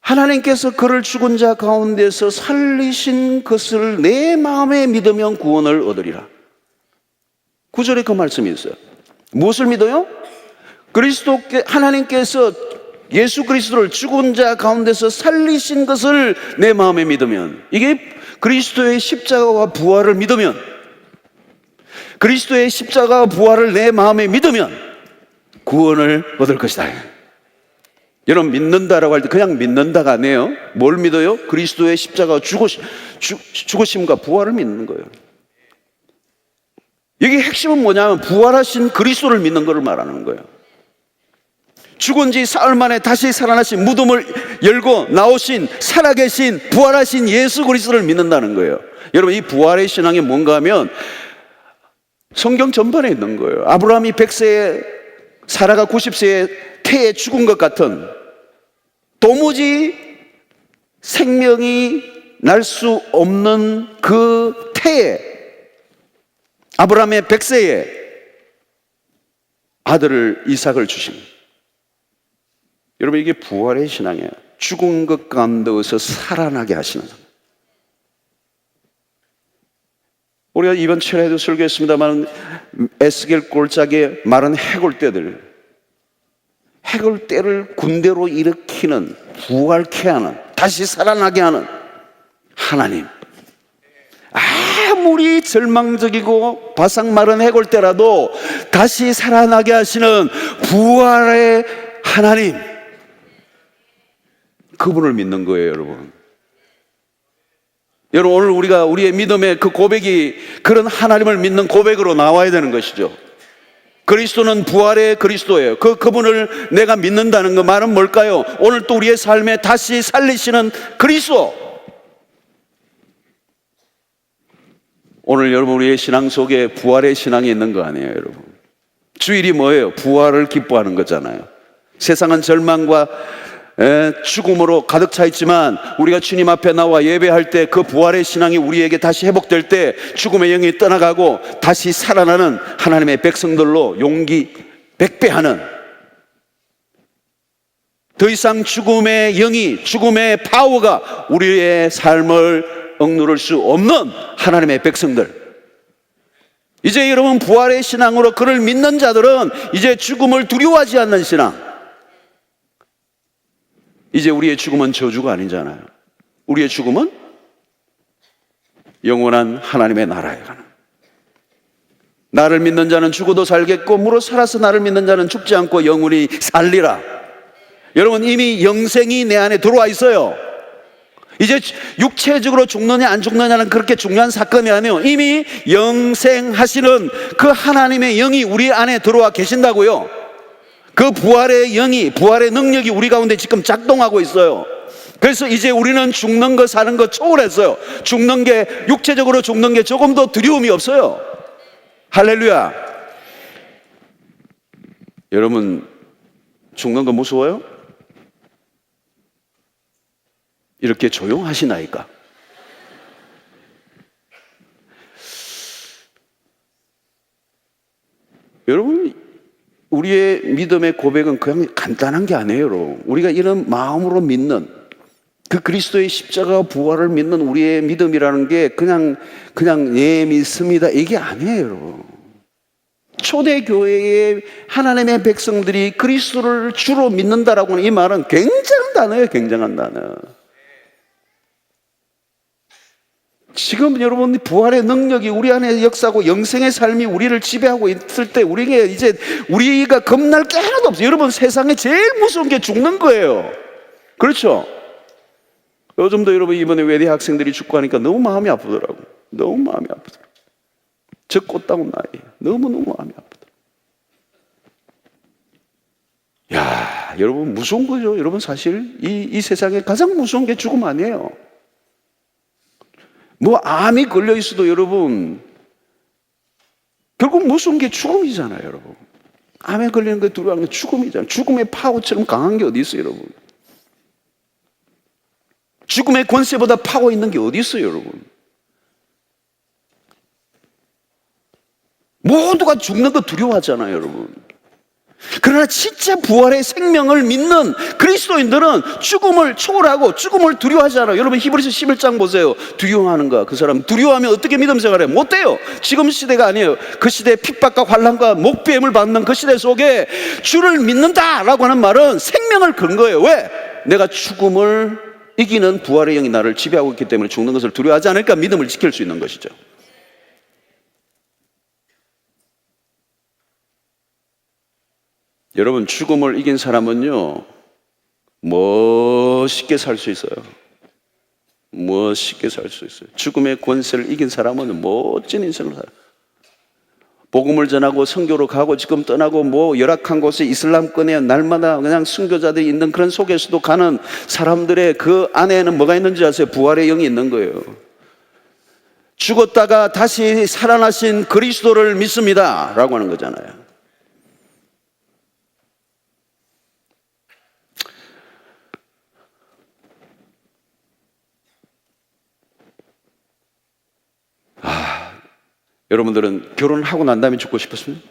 하나님께서 그를 죽은 자 가운데서 살리신 것을 내 마음에 믿으면 구원을 얻으리라. 9절에 그 말씀이 있어요. 무엇을 믿어요? 하나님께서 예수 그리스도를 죽은 자 가운데서 살리신 것을 내 마음에 믿으면, 이게 그리스도의 십자가와 부활을 믿으면, 그리스도의 십자가와 부활을 내 마음에 믿으면 구원을 얻을 것이다. 여러분, 믿는다라고 할 때 그냥 믿는다가 아니에요. 뭘 믿어요? 그리스도의 십자가와 죽으심과 부활을 믿는 거예요. 여기 핵심은 뭐냐면 부활하신 그리스도를 믿는 것을 말하는 거예요. 죽은 지 사흘 만에 다시 살아나신, 무덤을 열고 나오신, 살아계신, 부활하신 예수 그리스도를 믿는다는 거예요. 여러분, 이 부활의 신앙이 뭔가 하면 성경 전반에 있는 거예요. 아브라함이 100세에, 사라가 90세에 태에 죽은 것 같은, 도무지 생명이 날 수 없는 그 태에, 아브라함의 100세에 아들을 이삭을 주신, 여러분, 이게 부활의 신앙이에요. 죽은 것 가운데서 살아나게 하시는. 우리가 이번 철에도 설교했습니다만, 에스겔 골짜기에 마른 해골떼를 군대로 일으키는, 부활케 하는, 다시 살아나게 하는 하나님. 아무리 절망적이고 바싹 마른 해골떼라도 다시 살아나게 하시는 부활의 하나님, 그분을 믿는 거예요, 여러분. 여러분, 오늘 우리가 우리의 믿음의 그 고백이 그런 하나님을 믿는 고백으로 나와야 되는 것이죠. 그리스도는 부활의 그리스도예요. 그분을 내가 믿는다는 그 말은 뭘까요? 오늘 또 우리의 삶에 다시 살리시는 그리스도. 오늘 여러분, 우리의 신앙 속에 부활의 신앙이 있는 거 아니에요, 여러분? 주일이 뭐예요? 부활을 기뻐하는 거잖아요. 세상은 절망과 죽음으로 가득 차 있지만, 우리가 주님 앞에 나와 예배할 때 그 부활의 신앙이 우리에게 다시 회복될 때 죽음의 영이 떠나가고 다시 살아나는 하나님의 백성들로 용기 백배하는, 더 이상 죽음의 영이, 죽음의 파워가 우리의 삶을 억누를 수 없는 하나님의 백성들. 이제 여러분, 부활의 신앙으로 그를 믿는 자들은 이제 죽음을 두려워하지 않는 신앙. 이제 우리의 죽음은 저주가 아니잖아요. 우리의 죽음은 영원한 하나님의 나라에 가는, 나를 믿는 자는 죽어도 살겠고 무릇 살아서 나를 믿는 자는 죽지 않고 영원히 살리라. 여러분, 이미 영생이 내 안에 들어와 있어요. 이제 육체적으로 죽느냐 안 죽느냐는 그렇게 중요한 사건이 아니에요. 이미 영생하시는 그 하나님의 영이 우리 안에 들어와 계신다고요. 그 부활의 영이, 부활의 능력이 우리 가운데 지금 작동하고 있어요. 그래서 이제 우리는 죽는 거 사는 거 초월했어요. 죽는 게, 육체적으로 죽는 게 조금 더 두려움이 없어요. 할렐루야. 여러분, 죽는 거 무서워요? 이렇게 조용하시나이까? 여러분, 우리의 믿음의 고백은 그냥 간단한 게 아니에요, 여러분. 우리가 이런 마음으로 믿는, 그 그리스도의 십자가 부활을 믿는 우리의 믿음이라는 게 그냥 예, 믿습니다, 이게 아니에요, 여러분. 초대교회의 하나님의 백성들이 그리스도를 주로 믿는다라고 하는 이 말은 굉장한 단어예요, 굉장한 단어. 지금 여러분, 부활의 능력이 우리 안에 역사하고 영생의 삶이 우리를 지배하고 있을 때 우리에게 이제 우리가 겁날 게 하나도 없어요. 여러분, 세상에 제일 무서운 게 죽는 거예요. 그렇죠? 요즘도 여러분, 이번에 외대 학생들이 죽고 하니까 너무 마음이 아프더라고. 너무 마음이 아프더라고. 저 꽃다운 나이 너무너무 마음이 아프더라고. 야, 여러분, 무서운 거죠. 여러분, 사실 이 세상에 가장 무서운 게 죽음 아니에요. 뭐 암이 걸려 있어도 여러분, 결국 무서운 게 죽음이잖아요, 여러분. 암에 걸리는 게 두려워하는 게 죽음이잖아요. 죽음의 파워처럼 강한 게 어디 있어요, 여러분? 죽음의 권세보다 파워 있는 게 어디 있어요, 여러분? 모두가 죽는 거 두려워하잖아요, 여러분. 그러나 진짜 부활의 생명을 믿는 그리스도인들은 죽음을 초월하고 죽음을 두려워하지 않아요. 여러분 히브리서 11장 보세요. 두려워하는가? 그 사람 두려워하면 어떻게 믿음 생활해요? 못 돼요. 지금 시대가 아니에요. 그 시대에 핍박과 환난과 목배임을 받는 그 시대 속에 주를 믿는다라고 하는 말은 생명을 건 거예요. 왜? 내가 죽음을 이기는 부활의 영이 나를 지배하고 있기 때문에 죽는 것을 두려워하지 않으니까 믿음을 지킬 수 있는 것이죠. 여러분 죽음을 이긴 사람은요 멋있게 살 수 있어요. 멋있게 살 수 있어요. 죽음의 권세를 이긴 사람은 멋진 인생을 살아요. 복음을 전하고 선교로 가고 지금 떠나고 뭐 열악한 곳에 이슬람권에 날마다 그냥 순교자들이 있는 그런 속에서도 가는 사람들의 그 안에는 뭐가 있는지 아세요? 부활의 영이 있는 거예요. 죽었다가 다시 살아나신 그리스도를 믿습니다 라고 하는 거잖아요. 여러분들은 결혼하고 난 다음에 죽고 싶었습니까?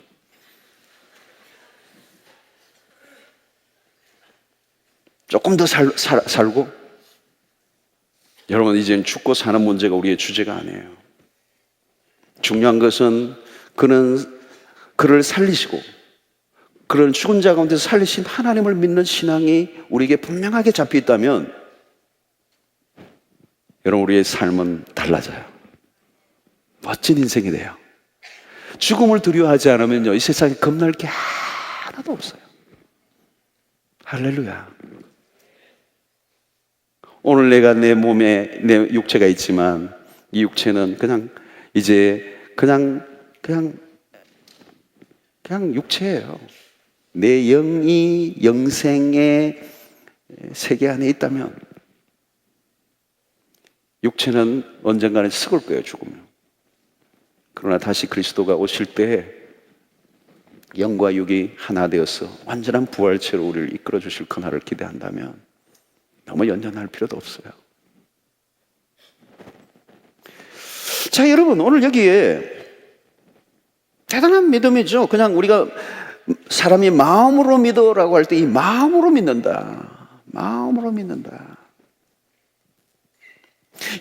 조금 더 살고? 여러분 이제는 죽고 사는 문제가 우리의 주제가 아니에요. 중요한 것은 그를 살리시고 그런 죽은 자 가운데서 살리신 하나님을 믿는 신앙이 우리에게 분명하게 잡혀 있다면 여러분 우리의 삶은 달라져요. 멋진 인생이 돼요. 죽음을 두려워하지 않으면요 이 세상에 겁날 게 하나도 없어요. 할렐루야. 오늘 내가 내 몸에 내 육체가 있지만 이 육체는 그냥 이제 그냥 육체예요. 내 영이 영생의 세계 안에 있다면 육체는 언젠가는 썩을 거예요. 죽으면. 그러나 다시 그리스도가 오실 때 영과 육이 하나 되어서 완전한 부활체로 우리를 이끌어 주실 그날을 기대한다면 너무 연연할 필요도 없어요. 자, 여러분 오늘 여기에 대단한 믿음이죠. 그냥 우리가 사람이 마음으로 믿어라고 할 때 이 마음으로 믿는다. 마음으로 믿는다.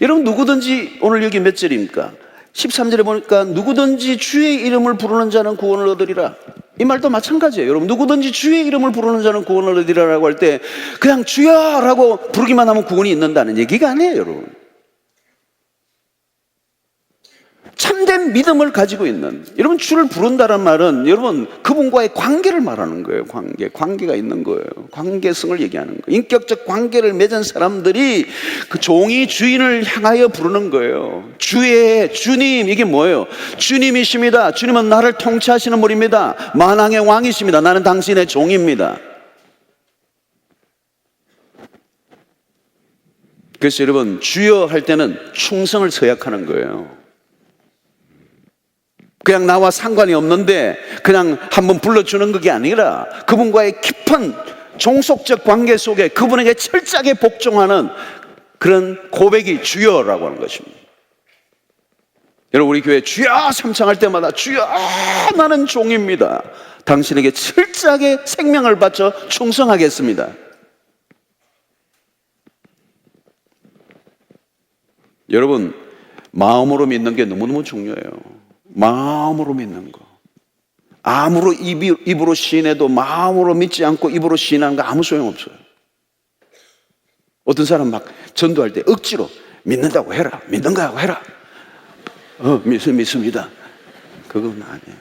여러분 누구든지 오늘 여기 몇 절입니까? 13절에 보니까 누구든지 주의 이름을 부르는 자는 구원을 얻으리라. 이 말도 마찬가지예요. 여러분 누구든지 주의 이름을 부르는 자는 구원을 얻으리라라고 할 때 그냥 주여라고 부르기만 하면 구원이 있는다는 얘기가 아니에요. 여러분 참된 믿음을 가지고 있는 여러분 주를 부른다는 말은 여러분 그분과의 관계를 말하는 거예요. 관계가 있는 거예요. 관계성을 얘기하는 거예요. 인격적 관계를 맺은 사람들이 그 종이 주인을 향하여 부르는 거예요. 주님 이게 뭐예요? 주님이십니다. 주님은 나를 통치하시는 분입니다. 만왕의 왕이십니다. 나는 당신의 종입니다. 그래서 여러분 주여 할 때는 충성을 서약하는 거예요. 그냥 나와 상관이 없는데 그냥 한번 불러주는 그게 아니라 그분과의 깊은 종속적 관계 속에 그분에게 철저하게 복종하는 그런 고백이 주여라고 하는 것입니다. 여러분 우리 교회 주여 삼창할 때마다 주여 나는 종입니다. 당신에게 철저하게 생명을 바쳐 충성하겠습니다. 여러분 마음으로 믿는 게 너무너무 중요해요. 마음으로 믿는 거. 아무로 입으로 시인해도 마음으로 믿지 않고 입으로 시인하는 거 아무 소용없어요. 어떤 사람 막 전도할 때 억지로 믿는다고 해라. 믿는다고 해라. 믿습니다. 그건 아니에요.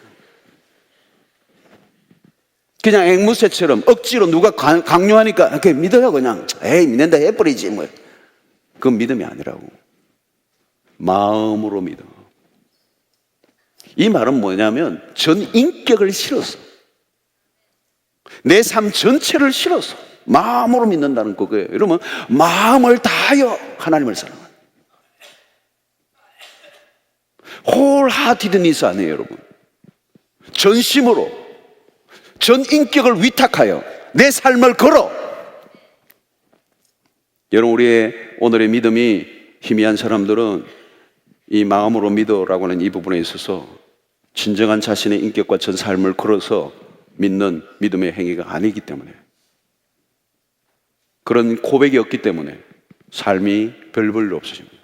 그냥 앵무새처럼 억지로 누가 강요하니까 이렇게 믿어요. 그냥 에이 믿는다 해버리지 뭐. 그건 믿음이 아니라고. 마음으로 믿어. 이 말은 뭐냐면 전 인격을 실어서 내 삶 전체를 실어서 마음으로 믿는다는 거예요. 여러분 마음을 다하여 하나님을 사랑하는 wholeheartedness 아니에요. 여러분 전심으로 전 인격을 위탁하여 내 삶을 걸어. 여러분 우리의 오늘의 믿음이 희미한 사람들은 이 마음으로 믿어라고 하는 이 부분에 있어서 진정한 자신의 인격과 전 삶을 걸어서 믿는 믿음의 행위가 아니기 때문에, 그런 고백이 없기 때문에 삶이 별 볼일 없어집니다.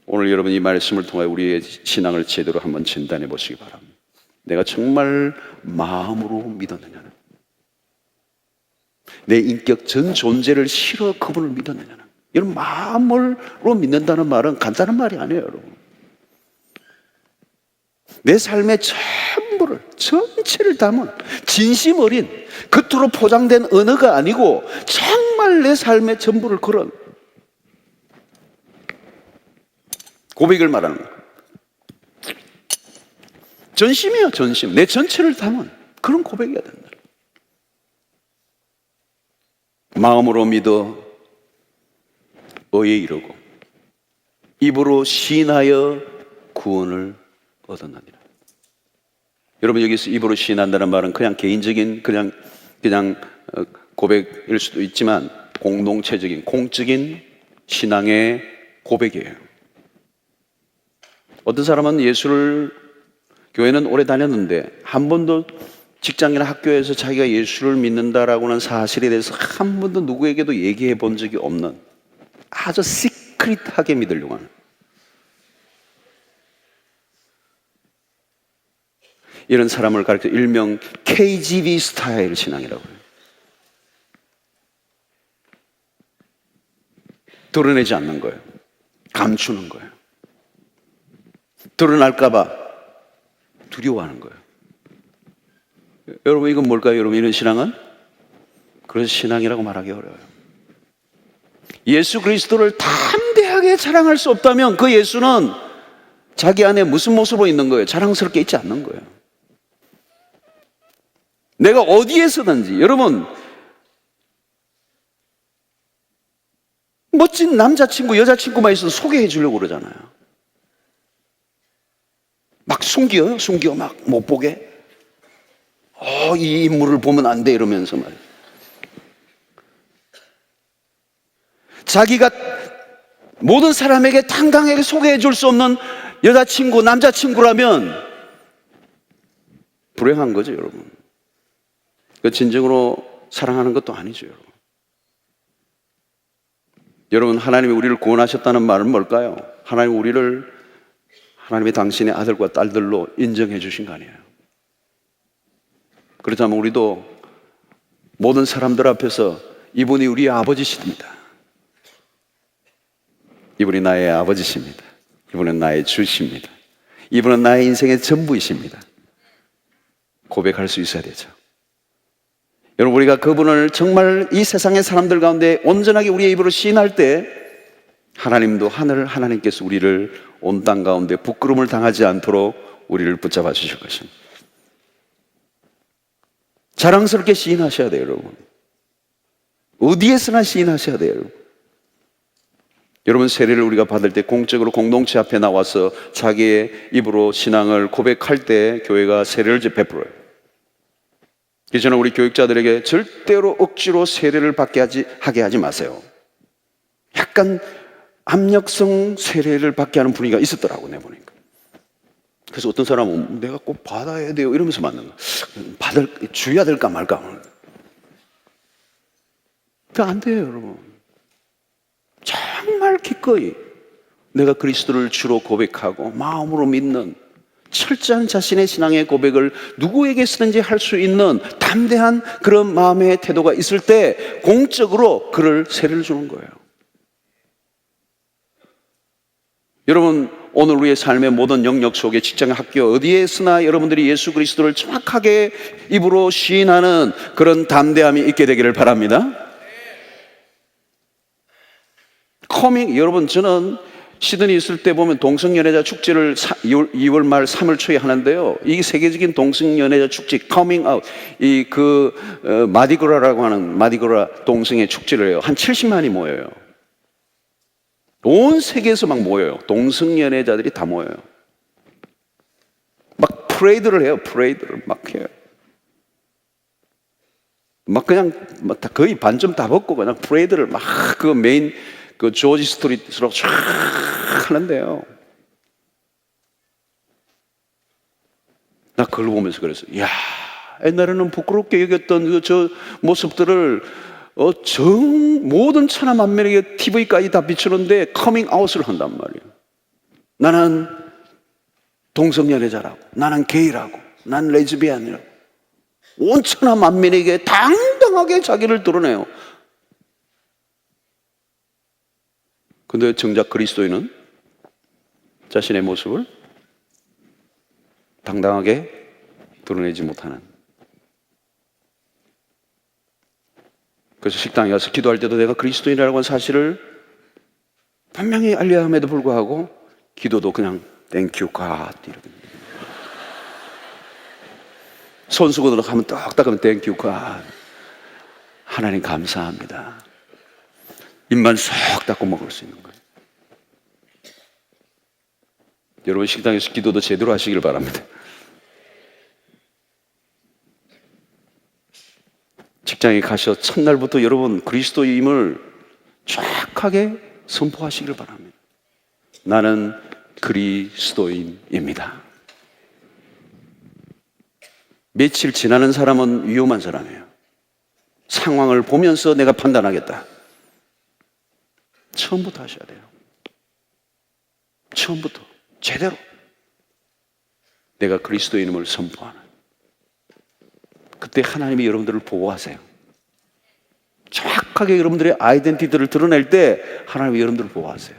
오늘 여러분 이 말씀을 통해 우리의 신앙을 제대로 한번 진단해 보시기 바랍니다. 내가 정말 마음으로 믿었느냐는, 내 인격 전 존재를 실어 그분을 믿었느냐는. 여러분, 마음으로 믿는다는 말은 간단한 말이 아니에요, 여러분. 내 삶의 전부를, 전체를 담은 진심 어린, 겉으로 포장된 언어가 아니고 정말 내 삶의 전부를 걸은 고백을 말하는 거예요. 전심이에요, 전심. 내 전체를 담은 그런 고백이어야 된다. 마음으로 믿어 의에 이르고 입으로 시인하여 구원을 얻었느니라. 여러분, 여기서 입으로 시인한다는 말은 그냥 개인적인 그냥 고백일 수도 있지만 공동체적인, 공적인 신앙의 고백이에요. 어떤 사람은 예수를, 교회는 오래 다녔는데 한 번도 직장이나 학교에서 자기가 예수를 믿는다라고는 사실에 대해서 한 번도 누구에게도 얘기해 본 적이 없는, 아주 시크릿하게 믿으려고 하는, 이런 사람을 가르쳐 일명 KGB 스타일 신앙이라고 해요. 드러내지 않는 거예요. 감추는 거예요. 드러날까봐 두려워하는 거예요. 여러분, 이건 뭘까요? 여러분, 이런 신앙은? 그래서 신앙이라고 말하기 어려워요. 예수 그리스도를 담대하게 자랑할 수 없다면 그 예수는 자기 안에 무슨 모습으로 있는 거예요? 자랑스럽게 있지 않는 거예요. 내가 어디에서든지, 여러분, 멋진 남자친구, 여자친구만 있어도 소개해 주려고 그러잖아요. 막 숨겨요. 막 못 보게. 이 인물을 보면 안 돼, 이러면서 말이에요. 자기가 모든 사람에게 당당하게 소개해 줄 수 없는 여자친구, 남자친구라면 불행한 거죠, 여러분. 그 진정으로 사랑하는 것도 아니죠, 여러분. 여러분, 하나님이 우리를 구원하셨다는 말은 뭘까요? 하나님이 당신의 아들과 딸들로 인정해 주신 거 아니에요. 그렇다면 우리도 모든 사람들 앞에서 이분이 우리의 아버지십니다. 이분이 나의 아버지십니다. 이분은 나의 주십니다. 이분은 나의 인생의 전부이십니다. 고백할 수 있어야 되죠. 여러분, 우리가 그분을 정말 이 세상의 사람들 가운데 온전하게 우리의 입으로 시인할 때 하나님도 하나님께서 우리를 온 땅 가운데 부끄러움을 당하지 않도록 우리를 붙잡아 주실 것입니다. 자랑스럽게 시인하셔야 돼요, 여러분. 어디에서나 시인하셔야 돼요, 여러분. 여러분, 세례를 우리가 받을 때 공적으로 공동체 앞에 나와서 자기의 입으로 신앙을 고백할 때 교회가 세례를 베풀어요. 그래서 저는 우리 교육자들에게 절대로 억지로 세례를 하게 하지 마세요. 약간 압력성 세례를 받게 하는 분위기가 있었더라고, 내 보니까. 그래서 어떤 사람은 내가 꼭 받아야 돼요 이러면서 받는 거야. 주어야 될까 말까. 그거 안 돼요, 여러분. 정말 기꺼이 내가 그리스도를 주로 고백하고 마음으로 믿는 철저한 자신의 신앙의 고백을 누구에게서든지 할 수 있는 담대한 그런 마음의 태도가 있을 때 공적으로 그를 세례를 주는 거예요. 여러분, 오늘 우리의 삶의 모든 영역 속에, 직장, 학교 어디에서나 여러분들이 예수 그리스도를 정확하게 입으로 시인하는 그런 담대함이 있게 되기를 바랍니다. 여러분, 저는 시드니 있을 때 보면 동성연애자 축제를 2월 말 3월 초에 하는데요. 이 세계적인 동성연애자 축제 커밍 아웃, 마디그라라고 하는 마디그라 동성애 축제를 해요. 한 70만이 모여요. 온 세계에서 막 모여요. 동성연애자들이 다 모여요. 막 프레이드를 해요. 프레이드를 막 해요. 막 그냥 거의 반쯤 다 벗고 그냥 프레이드를 막 그 메인 그 조지 스트리트로 쫙 하는데요. 나 그걸 보면서 그랬어. 야, 옛날에는 부끄럽게 여겼던 저 모습들을 모든 천하 만민에게 TV까지 다 비추는데 커밍 아웃을 한단 말이에요. 나는 동성연애자라고, 나는 게이라고, 난 레즈비안이라고 온 천하 만민에게 당당하게 자기를 드러내요. 근데 정작 그리스도인은 자신의 모습을 당당하게 드러내지 못하는. 그래서 식당에 가서 기도할 때도 내가 그리스도인이라고 하는 사실을 분명히 알려야 함에도 불구하고 기도도 그냥 땡큐 갓 이렇게 손 쓰고 하면 딱딱하면 땡큐 갓 하나님 감사합니다. 입만 쏙 닦고 먹을 수 있는 거예요. 여러분 식당에서 기도도 제대로 하시길 바랍니다. 직장에 가셔 첫날부터 여러분 그리스도임을 정확하게 선포하시길 바랍니다. 나는 그리스도인입니다. 며칠 지나는 사람은 위험한 사람이에요. 상황을 보면서 내가 판단하겠다. 처음부터 하셔야 돼요. 처음부터 제대로 내가 그리스도인임을 선포하는. 그때 하나님이 여러분들을 보호하세요. 정확하게 여러분들의 아이덴티티를 드러낼 때 하나님이 여러분들을 보호하세요.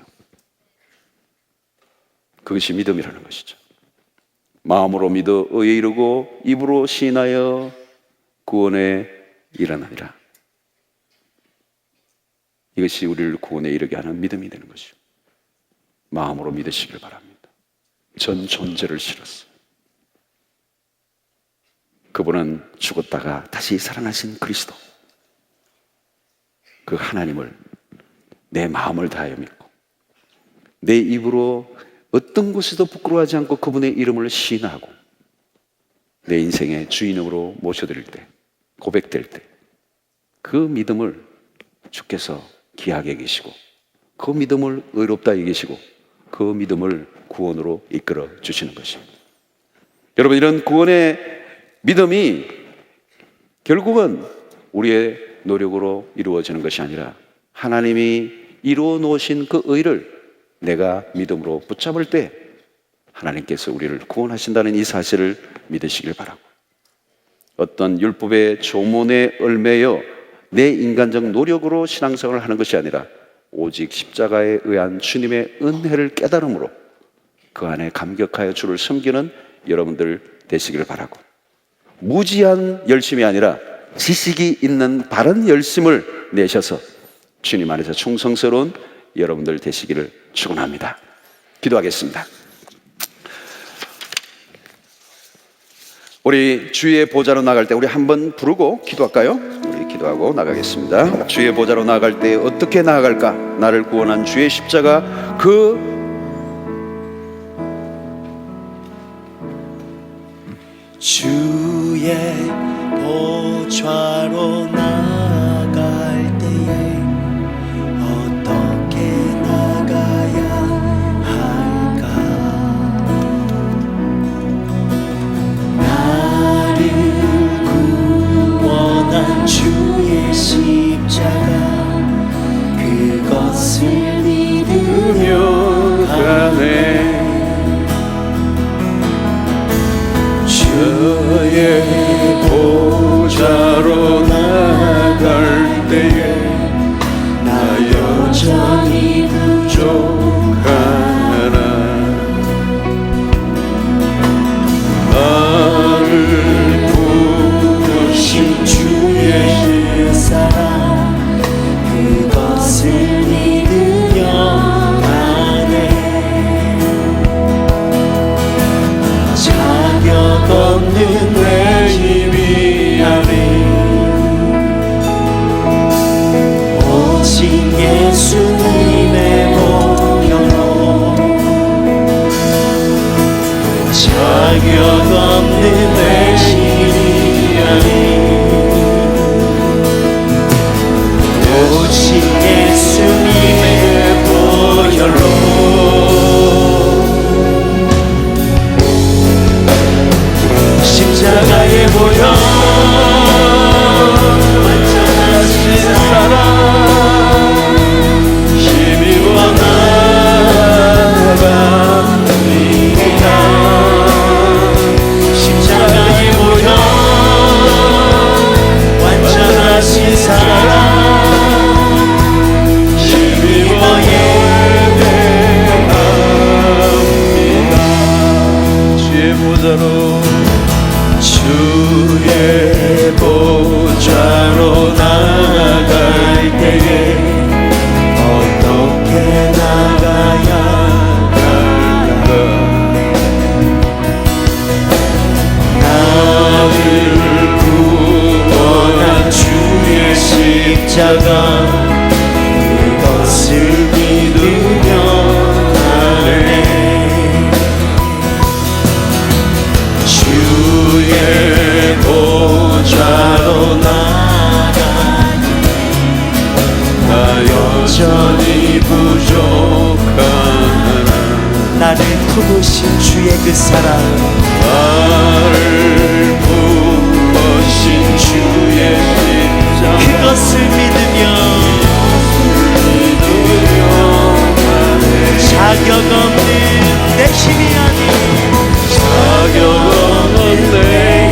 그것이 믿음이라는 것이죠. 마음으로 믿어 의에 이르고 입으로 시인하여 구원에 일어나리라. 이것이 우리를 구원에 이르게 하는 믿음이 되는 것이죠. 마음으로 믿으시길 바랍니다. 전 존재를 실었어요. 그분은 죽었다가 다시 살아나신 그리스도, 그 하나님을 내 마음을 다하여 믿고 내 입으로 어떤 곳에도 부끄러워하지 않고 그분의 이름을 시인하고 내 인생의 주인으로 모셔드릴 때, 고백될 때 그 믿음을 주께서 귀하게 계시고 그 믿음을 의롭다 여기시고 그 믿음을 구원으로 이끌어 주시는 것입니다. 여러분, 이런 구원의 믿음이 결국은 우리의 노력으로 이루어지는 것이 아니라 하나님이 이루어 놓으신 그 의를 내가 믿음으로 붙잡을 때 하나님께서 우리를 구원하신다는 이 사실을 믿으시길 바라고, 어떤 율법의 조문에 얽매여 내 인간적 노력으로 신앙생활을 하는 것이 아니라 오직 십자가에 의한 주님의 은혜를 깨달음으로 그 안에 감격하여 주를 섬기는 여러분들 되시기를 바라고, 무지한 열심이 아니라 지식이 있는 바른 열심을 내셔서 주님 안에서 충성스러운 여러분들 되시기를 축원합니다. 기도하겠습니다. 우리 주의 보좌로 나갈 때 우리 한번 부르고 기도할까요? 우리 기도하고 나가겠습니다. 주의 보좌로 나갈 때 어떻게 나아갈까? 나를 구원한 주의 십자가, 그 주의 보좌로 나갈 때에 어떻게 나가야 할까? 나를 구원한 주의 십자가, 그것을 믿으며 가네. 주의 보좌로 나갈 때에 나 여전히 부족하나. 나를 부르신 주의 사랑, 그것을 믿으며 가네. 자격 없는 내 힘이 아니 오직 예수님의 보혈로, 자격 없는 내 힘이 아니 오직 예수님의 보혈로. 품으신 주의 그 사랑, 나를 품으신 주의 십자가 그것을 믿으며 자격 없는 내 힘이 아닌 자격 없는 내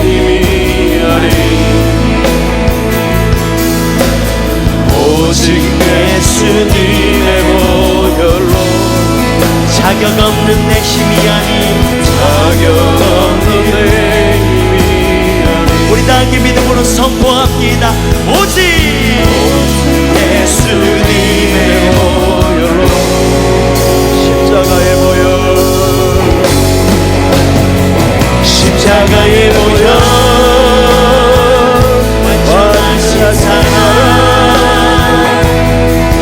힘이 아닌 오직 예수님의 보혈로 자격 없는 내 힘이 아닌 자격 없는 내 힘이 아닌 우리 다 함께 믿음으로 선포합니다. 오직 예수님의 보혈로 십자가의 보혈 십자가의 보혈 완전하신 사랑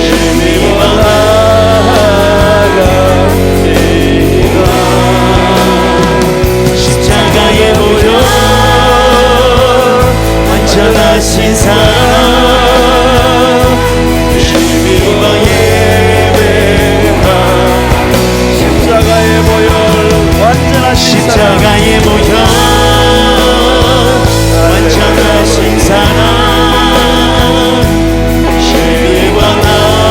힘입어 나아갑니다. 십자가의 보혈 완전하신 사랑 힘입어 예배하 십자가의 보혈 완전하신 사랑 십자가의 보혈 완전하신 사랑 힘입어 나아갑니다.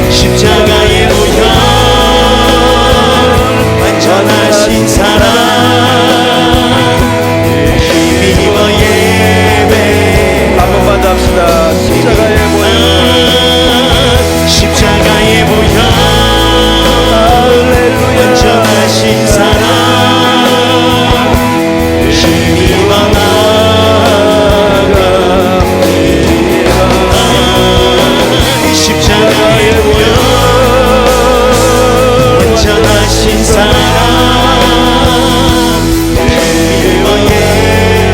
십자가의 보혈 완전하신 사랑 힘입어 예배 한 번만 더 합시다. 십자가의 보혈 십자가의 보혈 완전하신 사랑 힘입어 나아갑니다. 십자가의 보혈 완전하신 사랑 힘입어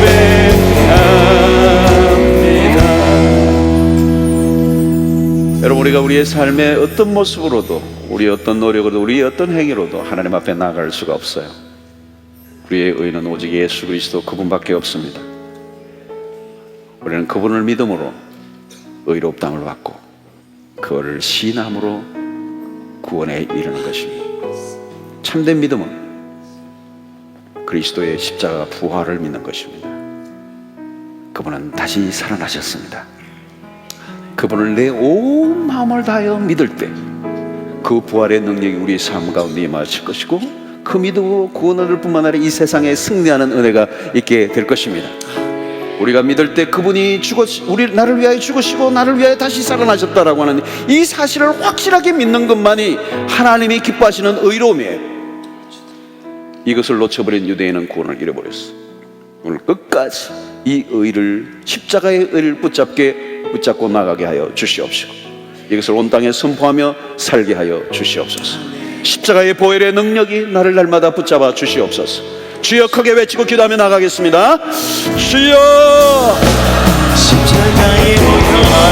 예배합니다. 여러분, 우리가 우리의 삶의 어떤 모습으로도, 우리 어떤 노력으로도, 우리 어떤 행위로도 하나님 앞에 나아갈 수가 없어요. 우리의 의는 오직 예수 그리스도 그분밖에 없습니다. 우리는 그분을 믿음으로 의롭다함을 받고 그거를 신함으로 구원에 이르는 것입니다. 참된 믿음은 그리스도의 십자가 부활을 믿는 것입니다. 그분은 다시 살아나셨습니다. 그분을 내 온 마음을 다하여 믿을 때 그 부활의 능력이 우리의 삶 가운데 임하실 것이고 그 믿음으로 구원을 얻을 뿐만 아니라 이 세상에 승리하는 은혜가 있게 될 것입니다. 우리가 믿을 때 그분이 나를 위하여 죽으시고 나를 위하여 다시 살아나셨다라고 하는 이 사실을 확실하게 믿는 것만이 하나님이 기뻐하시는 의로움이에요. 이것을 놓쳐버린 유대인은 구원을 잃어버렸어. 오늘 끝까지 이 의를, 십자가의 의를 붙잡고 나가게 하여 주시옵시고 이것을 온 땅에 선포하며 살게 하여 주시옵소서. 십자가의 보혈의 능력이 나를 날마다 붙잡아 주시옵소서. 주여, 크게 외치고 기도하며 나가겠습니다. 주여, 십자가의 보혈